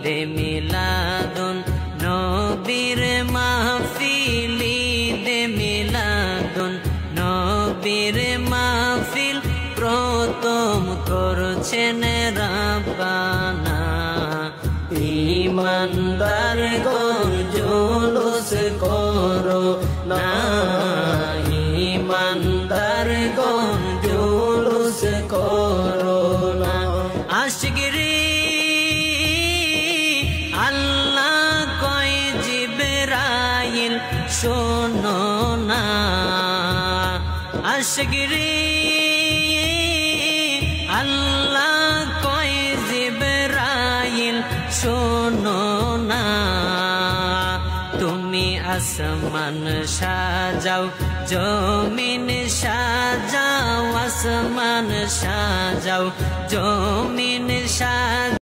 ঈদে মিলাদুন নবীর মাহফিল ঈদে মিলাদুন নবীর মাহফিল প্রথম করছেন রাব্বানা। ঈমানদার গণ জুলুস করো না, ঈমানদার গণ জুলুস করো না। আশিকরে আল্লাহ কয় জিবরাইল শোনো না, আশিকরে আল্লাহ কয় জিবরাইল শোনো না। তুমি আসমান সাজাও জমিন সাজাও, আসমান সাজাও জমিন সাজাও।